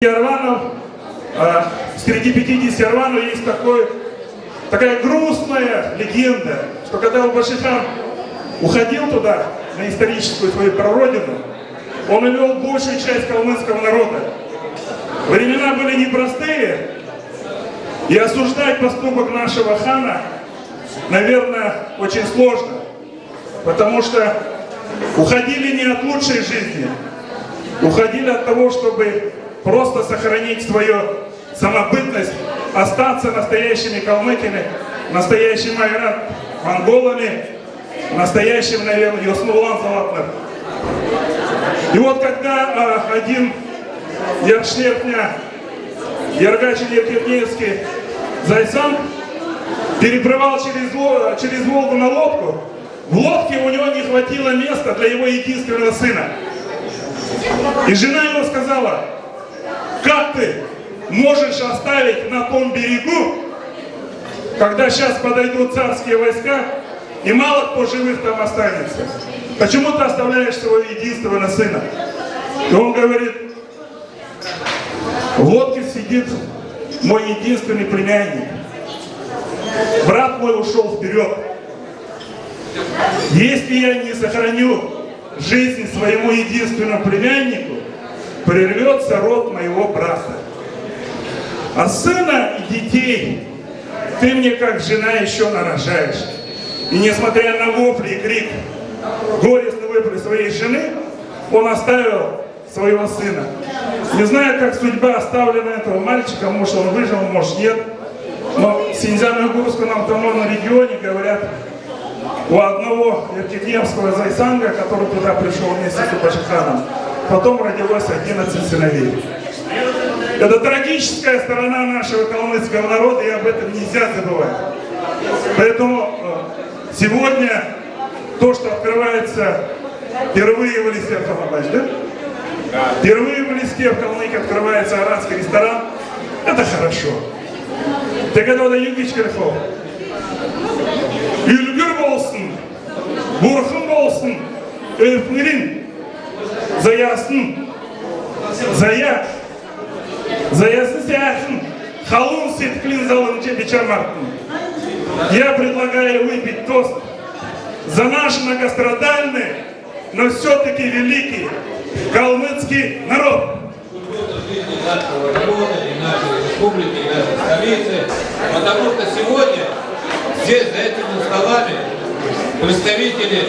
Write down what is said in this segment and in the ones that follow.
Арванов, среди 50 Арванов есть такая грустная легенда, что когда Албашихан уходил туда, на историческую свою прародину, он увел большую часть калмыцкого народа. Времена были непростые, и осуждать поступок нашего хана, наверное, очень сложно, потому что уходили не от лучшей жизни, уходили от того, чтобы просто сохранить свою самобытность, остаться настоящими калмыками, настоящими монголами, настоящим, наверное, Йосмулан Залатнер. И вот когда один Яршнертня, Яргачи Еркевнецкий Зайсан переплывал через Волгу на лодку, в лодке у него не хватило места для его единственного сына. И жена его сказала: как ты можешь оставить на том берегу, когда сейчас подойдут царские войска, и мало кто живых там останется? Почему ты оставляешь своего единственного сына? И он говорит: в лодке сидит мой единственный племянник. Брат мой ушел вперед. Если я не сохраню жизнь своему единственному племяннику, прервется род моего брата. А сына и детей ты мне как жена еще нарожаешь. И несмотря на вопли и крик, горестный вопли своей жены, он оставил своего сына. Не знаю, как судьба оставлена этого мальчика, может он выжил, может нет. Но в Синьцзян-Уйгурском автономном регионе говорят, у одного Еркетемского Зайсанга, который туда пришел вместе с Албашиханом, потом родилось 11 сыновей. Это трагическая сторона нашего калмыцкого народа, и об этом нельзя забывать. Поэтому сегодня то, что открывается впервые в Элисте, да? Впервые в Элисте, в Калмыкии открывается арабский ресторан, это хорошо. Ты когда югич керхов, Юльгюр болсын, Бурхын болсын, Эльфмирин, Заясын, Заясын сяхын, Халун сетклин залын чебичамартын. Я предлагаю выпить тост за наш многострадальный, но все-таки великий калмыцкий народ. Нашего народа, и нашей республики, и нашей столицы, потому что сегодня здесь, за этими столами, представители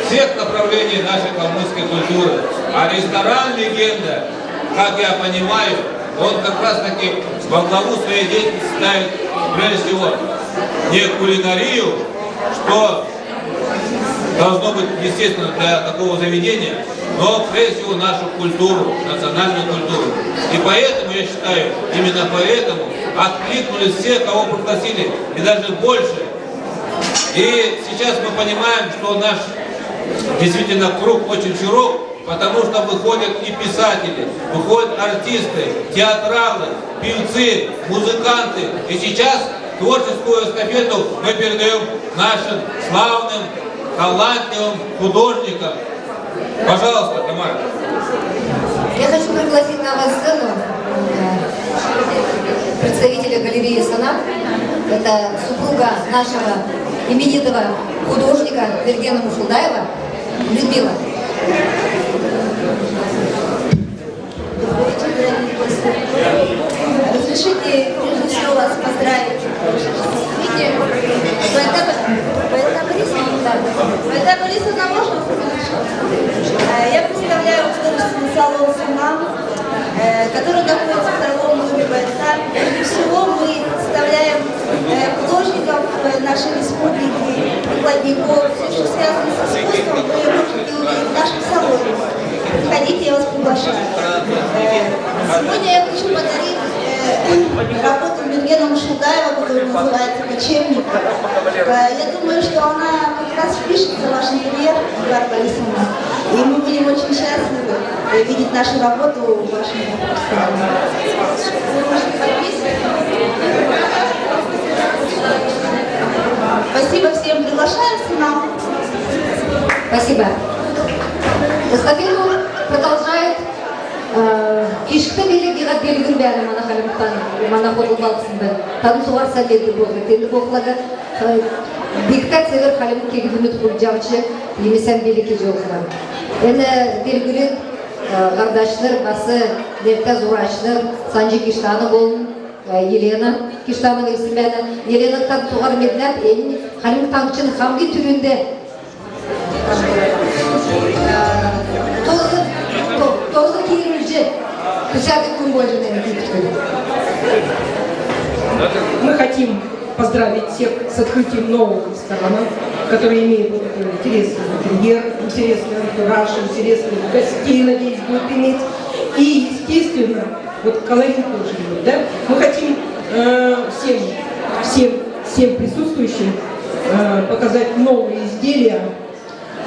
всех направлений нашей калмыцкой культуры. А ресторан «Легенда», как я понимаю, он как раз таки во главу своей деятельности ставит прежде всего не кулинарию, что должно быть естественно для такого заведения, но прежде всего нашу культуру, национальную культуру. И поэтому, я считаю, именно поэтому откликнулись все, кого пригласили, и даже больше. И сейчас мы понимаем, что наш действительно круг очень широк, потому что выходят и писатели, выходят артисты, театралы, певцы, музыканты. И сейчас творческую эстафету мы передаем нашим славным, талантливым художникам. Пожалуйста, Тамара. Я хочу пригласить на вас сцену представителя галереи «Санат». Это супруга нашего именитого художника Вергена Мушулдаева, Людмила. Разрешите прежде всего вас поздравить. Видите, Поэта Борисовна, можно? Я представляю художественный салон «Сунам», который находится в торговом доме Поэта. Прежде всего мы представляем художников нашей республики, прикладников, все, что связано с искусством, вы можете увидеть в нашем салоне. Приходите, я вас приглашаю. Сегодня я хочу подарить работу Вергена Мушулдаева, которая называется «Кочевник». Я думаю, что она как раз впишется в ваш интерьер, Эдуард Борисовна. И мы будем очень счастливы видеть нашу работу в вашем салоне. Вы можете подписывать. Спасибо всем, приглашаемся нам. Спасибо. Эстафету продолжает Кишкта Белегин. жиғат белгір бәрі мана қалымықтан, мана қоғыл балқысында. Тадым суғар сәледі болғы. Тенді боқылады диктат север қалымық кегідімет бұл жамшы емесен белеке жоғырам. Әні белгілер ғардашлар, басы Левка Зурашнар, Санжи Киштаны болын, Елена Киштаны келсімбәні. Елена тан суғар медләп, қалымықтан үшін хамги түрінде тоғызы кейірілжі күсәді күн бойында Мы хотим поздравить всех с открытием нового ресторана, который имеет вот такой интересный интерьер, интересный антураж, интересных гостей, надеюсь, будет иметь. И, естественно, вот колорит тоже будет, да? Мы хотим всем присутствующим показать новые изделия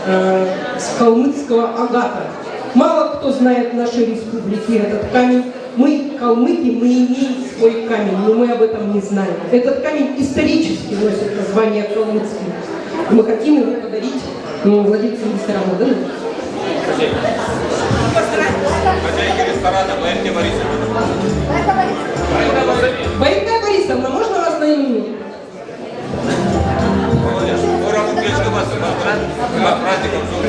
с калмыцкого агата. Мало кто знает в нашей республике этот камень. Мы, калмыки, мы имеем свой камень, но мы об этом не знаем. Этот камень исторически носит название калмыцкий. Мы хотим его подарить владельцам ресторана. Да? Хозяйки ресторана Байка Борисовна. Байка Борисовна, можно вас на минуту? Молодец. Ура, кличка вас. Праздником Зуры.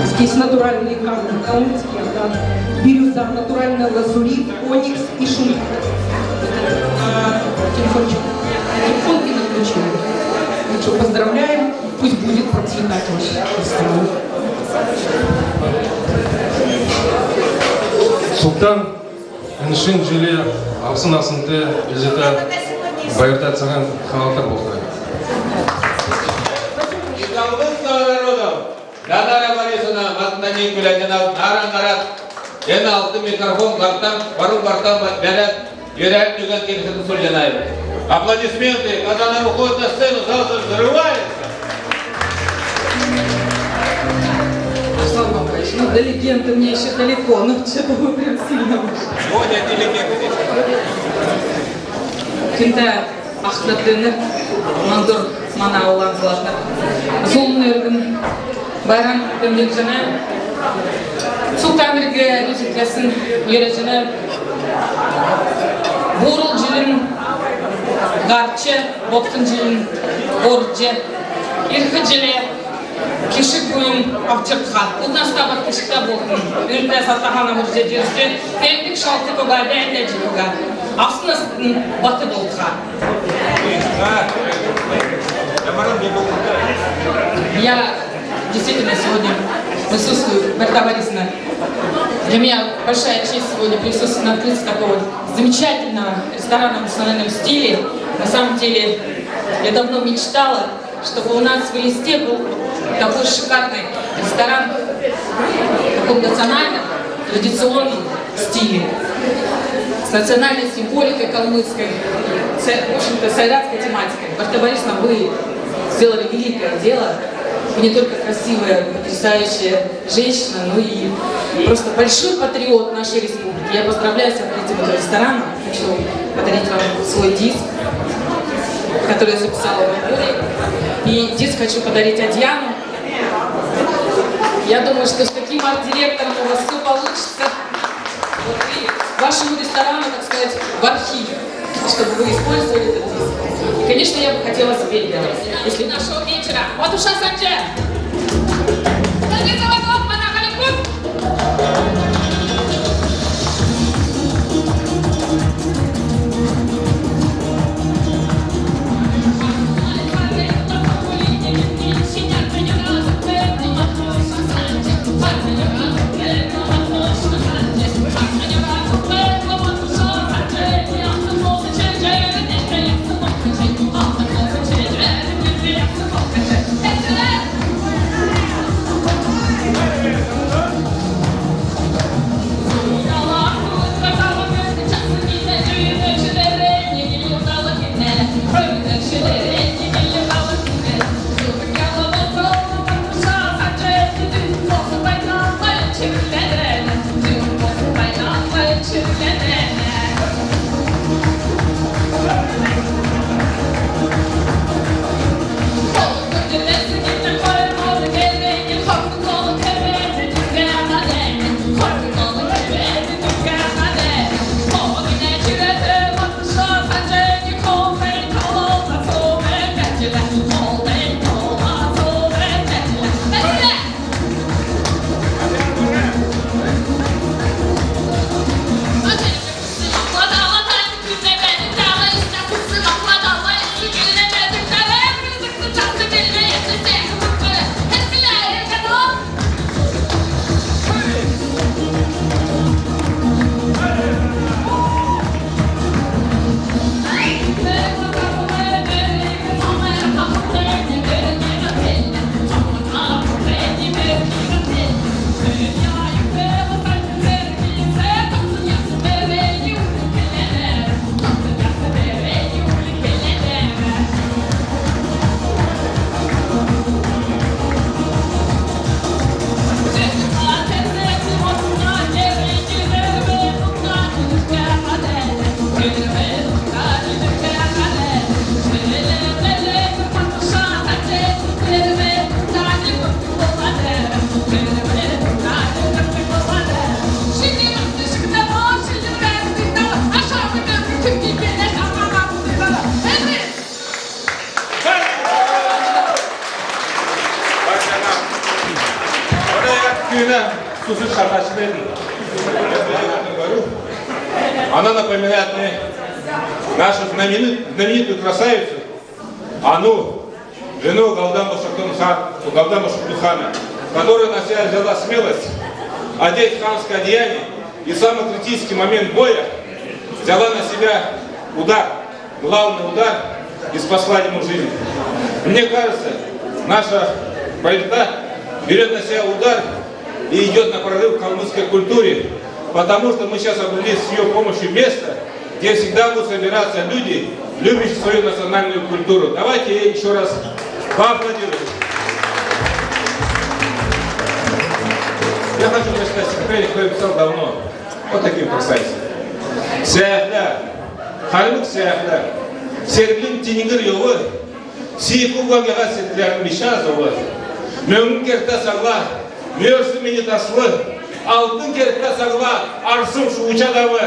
Здесь натуральные камни, калмыцкий агат, бирюза, натуральная лазурит, оникс и шунит. Телефончик. Телефонки на ключе. Так что поздравляем, пусть будет процветать ваш ресторан. Султан Эншин Жиле Алсынасынты Визита Байырта Цаган Халатар Бухта. Из калмыцкого народа Дадара Борисовна, Матнани Кулядинов, Нарат, Ена алты микрофон картам, пару картам бәрәт, Юрят Юган Кирхин Сульянаев. Аплодисменты, когда она выходит на сцену, зал взрывается. Слава Богу, ну до легенды мне еще далеко, но что-то вы прям сильно вышли. Сегодня эти легенды здесь. Күнді ақтырдыңыр, маңдыр мана олан зылатыр. Золын өргін байрам дөмдік жыны, Султанырғы режиклесін ері жыны, Борыл жылын ғарчы, Боқтын жылын ғорджы, Ирхы жылы кешік көйім авчыртқа. Бұдна стабық кешікта болдың. Үрді сатахана мұржы жүрді, тәлдік шалты көға, дәлдәжі көға. Аслында баты болдыға. Я действительно сегодня присутствую, Байырта Борисовна. Для меня большая честь сегодня присутствовать на открытии такого замечательного ресторана в национальном стиле. На самом деле, я давно мечтала, чтобы у нас в Элисте был такой шикарный ресторан в таком национальном, традиционном стиле. С национальной символикой калмыцкой, в общем-то, с айратской тематикой. Байырта Борисовна, вы сделали великое дело. Вы не только красивая, потрясающая женщина, но и просто большой патриот нашей республики. Я поздравляю с открытием этого ресторана. Хочу подарить вам свой диск, который я записала в Альборе. И диск хочу подарить Адьяну. Я думаю, что с таким арт-директором у вас все получится. Вот и вашему ресторану, так сказать, в архив, чтобы вы использовали этот диск. И, конечно, я бы хотела себе делать. Если нашего вечера. Вот уж Асанджи! Москвина Сузы Шаташвили. Она напоминает мне нашу знаменитую красавицу Ану, жену Галдама Шахдухана, которая на себя взяла смелость одеть ханское одеяние и в самый критический момент боя взяла на себя удар, главный удар, и спасла ему жизнь. Мне кажется, наша Байырта берет на себя удар и идет на прорыв в калмыцкой культуре, потому что мы сейчас обрели с ее помощью место, где всегда будут собираться люди, любящие свою национальную культуру. Давайте ей еще раз поаплодируем. Я хочу прочитать стихотворение, которое я писал давно. Вот таким красавицам. Сяхля, халюк сяхля, серглин тинигр йовы, сику вагага сетлян биша зовы, мөңін керта сағла, мөрсі мені таслы, алтын керта сағла, арсым шуучадавы,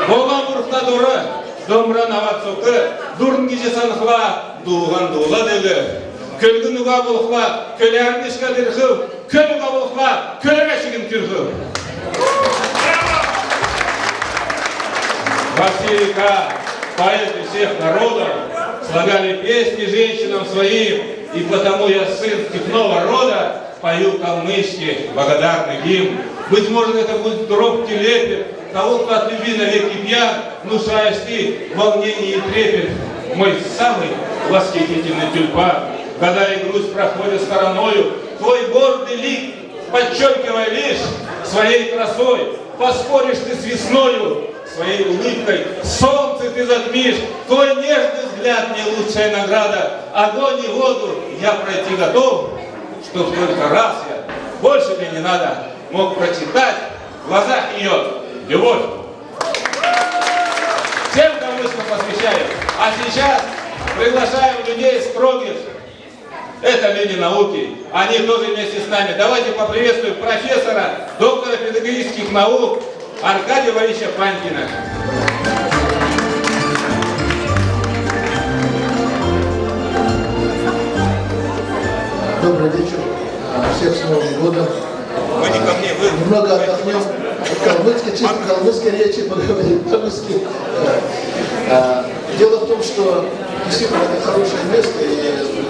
болған бұрықта дұры, домран ават соқы, дұрын кеже санықла, дуған дула дөгі, көлгін ұға болықла, көлі әрмешка дырқып, көлі ұға болықла, көлі мәшігін түрқып. Василика, поэты всех народов, слагали песни женщинам своим, и потому я сын степного рода, пою калмыцкий благодарный гимн. Быть может, это будет робкий лепет того, кто от любви навеки пьян, внушаешь ты волнение и трепет. Мой самый восхитительный тюльпан, когда и грусть проходит стороною, твой гордый лик, подчеркивая лишь своей красой, поспоришь ты с весною, своей улыбкой солнце ты затмишь, твой нежный взгляд мне лучшая награда, огонь и воду я пройти готов, чтоб только раз я, больше мне не надо, мог прочитать в глазах ее любовь. Всем калмыцким посвящаю, а сейчас приглашаем людей строгих. Это люди науки, они тоже вместе с нами. Давайте поприветствуем профессора, доктора педагогических наук Аркадия Валерьевича Панькина. Добрый вечер. Всех с Новым годом. Вы не ко мне, вы. Немного отдохнем. Чисто калмыцкой речи поговорим по-русски. Дело в том, что действительно это хорошее место, и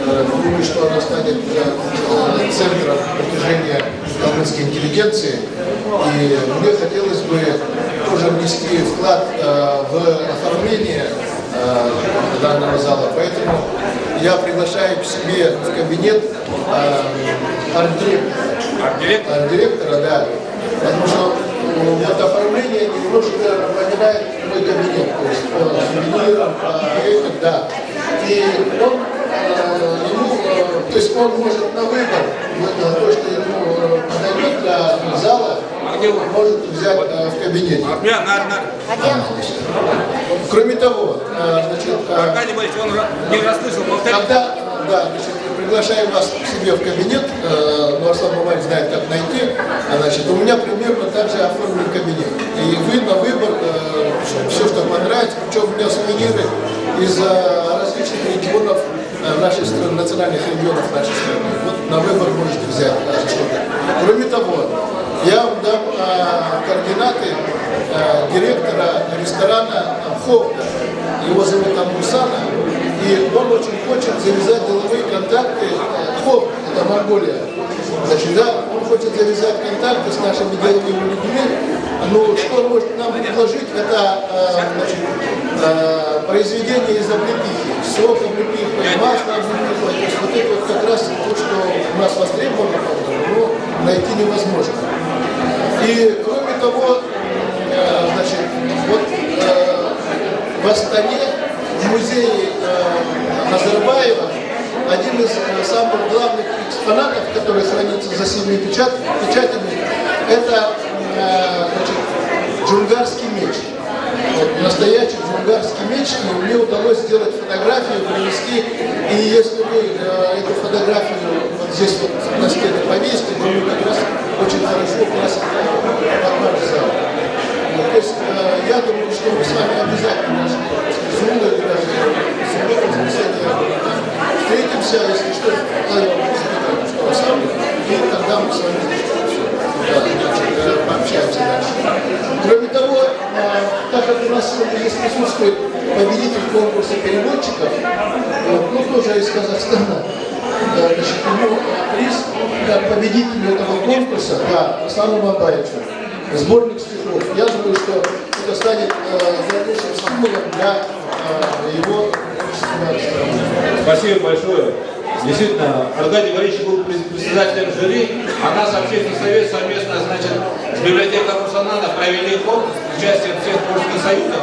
думаю, что оно станет центром притяжения калмыцкой интеллигенции. И мне хотелось бы тоже внести вклад в оформление данного зала. Поэтому я приглашаю к себе в кабинет арт-директора, да, потому что вот оформление немножко напоминает мой кабинет, то есть по сувенирам, да. И он, то есть он может на выбор, то, что ему подойдет для зала, он может взять в кабинете. Кроме того, значит, Аркадий Борисович, он не расслышал, повторите. когда, да, значит, приглашаем вас к себе в кабинет, но Арслан Мамаевич знает, как найти, значит, у меня примерно так же оформлен кабинет. И вы на выбор, все, что понравится, причем у меня сувениры из различных регионов нашей страны, национальных регионов нашей страны. Вот на выбор можете взять что-то. Кроме того, я вам дам координаты директора ресторана «Ховка». Его зовут Амурсана, и он очень хочет завязать деловые контакты. Ховк, это Монголия. Значит, да, он хочет завязать контакты с нашими деловыми людьми. Но что он может нам предложить, это произведение из облепихи, сок облепихи, масло облепихи. То есть вот это вот как раз то, что у нас востребовано, но найти невозможно. И кроме того, значит, вот в Астане, в музее Назарбаева, один из самых главных экспонатов, который хранится за 7 печатями, это значит, джунгарский меч. Вот, настоящий джунгарский меч, и мне удалось сделать фотографию, привезти, и если вы эту фотографию вот здесь вот на стене повесите, то вы как раз очень хорошо красите ваш зал. То есть я думаю, что мы с вами обязательно с Улой или даже встретимся, если что, что и тогда мы с вами у нас сегодня здесь присутствует победитель конкурса переводчиков, ну, тоже из Казахстана. Значит, ему приз как победителю этого конкурса, да, Асану Бабаевичу, сборник стихов. Я думаю, что это станет дальнейшим стимулом для его. Спасибо большое. Действительно, Аркадий Борисович был председателем жюри, а нас общественный совет совместно, значит, с библиотекой Русанана провели конкурс с участием всех творческих союзов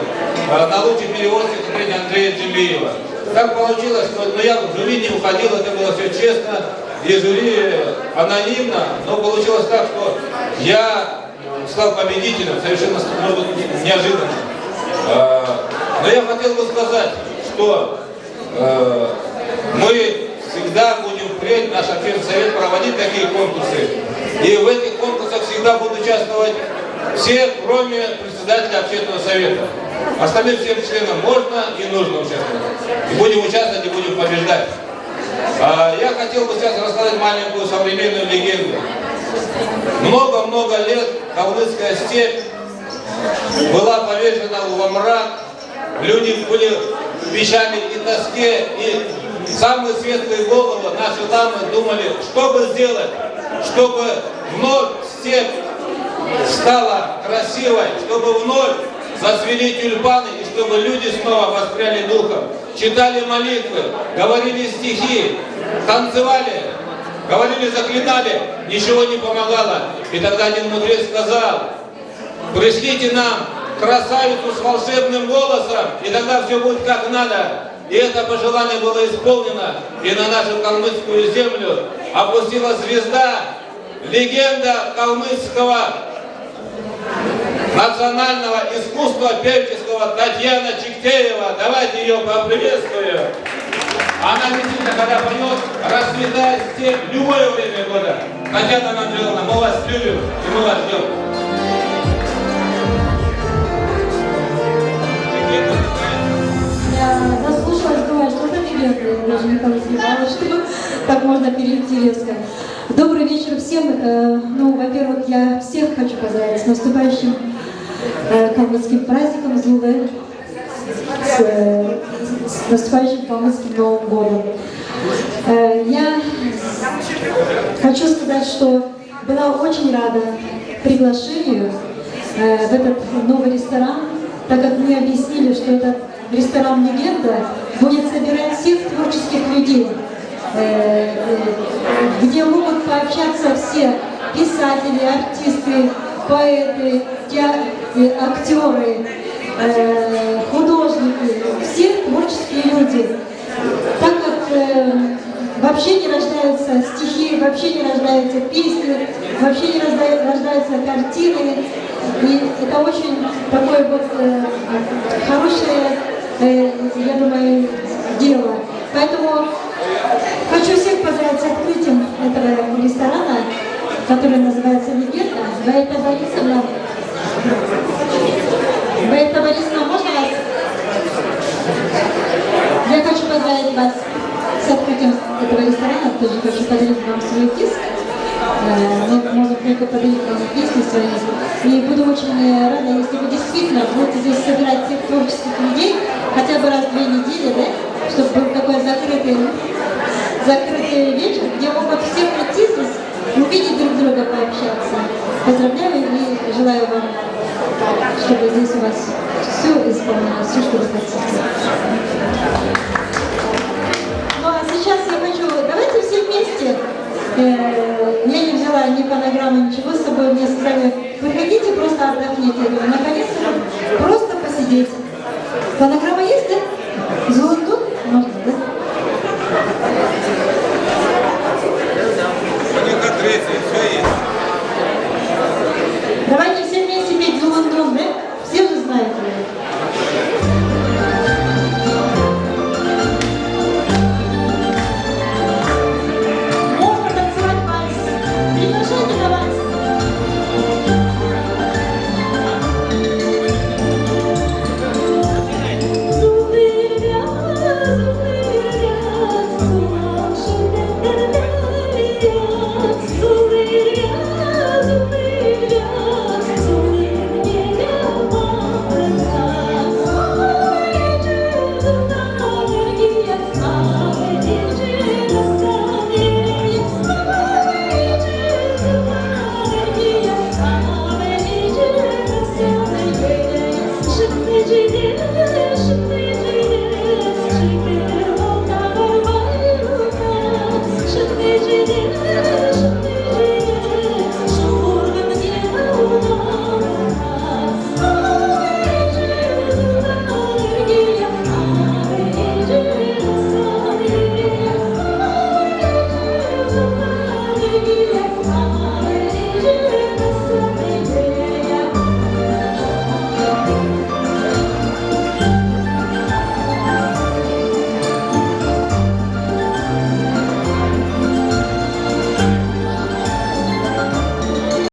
на лучший перевод стихотворения Андрея Джемлиева. Так получилось, что я в жюри не уходил, это было все честно, и жюри анонимно, но получилось так, что я стал победителем, совершенно, может быть, неожиданно. Но я хотел бы сказать, что мы всегда будем впредь, наш общественный совет, проводить такие конкурсы. И в этих конкурсах всегда будут участвовать все, кроме председателя общественного совета. Остальным всем членам можно и нужно участвовать. И будем участвовать, и будем побеждать. Я хотел бы сейчас рассказать маленькую современную легенду. Много-много лет Калмыцкая степь была повержена во мрак. Люди были в печали и тоске, и самые светлые головы, наши ламы, думали, что бы сделать, чтобы вновь степь стала красивой, чтобы вновь зацвели тюльпаны, и чтобы люди снова воспряли духом, читали молитвы, говорили стихи, танцевали, говорили, заклинали, ничего не помогало. И тогда один мудрец сказал: пришлите нам красавицу с волшебным голосом, и тогда все будет как надо. И это пожелание было исполнено, и на нашу калмыцкую землю опустилась звезда, легенда калмыцкого национального искусства певческого Татьяна Чиктеева. Давайте ее поприветствуем. Она действительно, когда поет, расцветает степь в любое время года. Татьяна Анатольевна, мы вас любим, и мы вас ждем. Я заслушалась, думаю, что за легенда, я даже никого не знала, что так можно перейти резко. Добрый вечер всем. Ну, во-первых, я всех хочу поздравить с наступающим калмыцким праздником Зулы, с наступающим калмыцким Новым годом. Я хочу сказать, что была очень рада приглашению в этот новый ресторан, так как мне объяснили, что этот ресторан «Легенда» будет собирать всех творческих людей, где могут пообщаться все писатели, артисты, поэты, актеры, художники, все творческие люди. Так как вообще не рождаются стихи, вообще не рождаются песни, вообще не рождаются картины. И это очень такое вот хорошее, я думаю, дело. Поэтому хочу всех поздравить с открытием этого ресторана, который называется «Легенда». Баита Борисовна, можно вас? Я хочу поздравить вас с открытием этого ресторана. Тоже хочу подарить вам свой диск. Мы можем только подарить вам песни свои. И буду очень рада, если вы действительно будете здесь собирать всех творческих людей хотя бы раз в 2 недели, да? Чтобы был такой закрытый вечер, где могут все прийти здесь, увидеть друг друга, пообщаться. Поздравляю и желаю вам, чтобы здесь у вас все исполнилось, все, что вы хотите. Ну а сейчас я хочу, давайте все вместе. Я не взяла ни фонограммы, ничего с собой. Мне сказали, выходите, просто отдохните. Я говорю, наконец-то просто посидеть. Фонограмма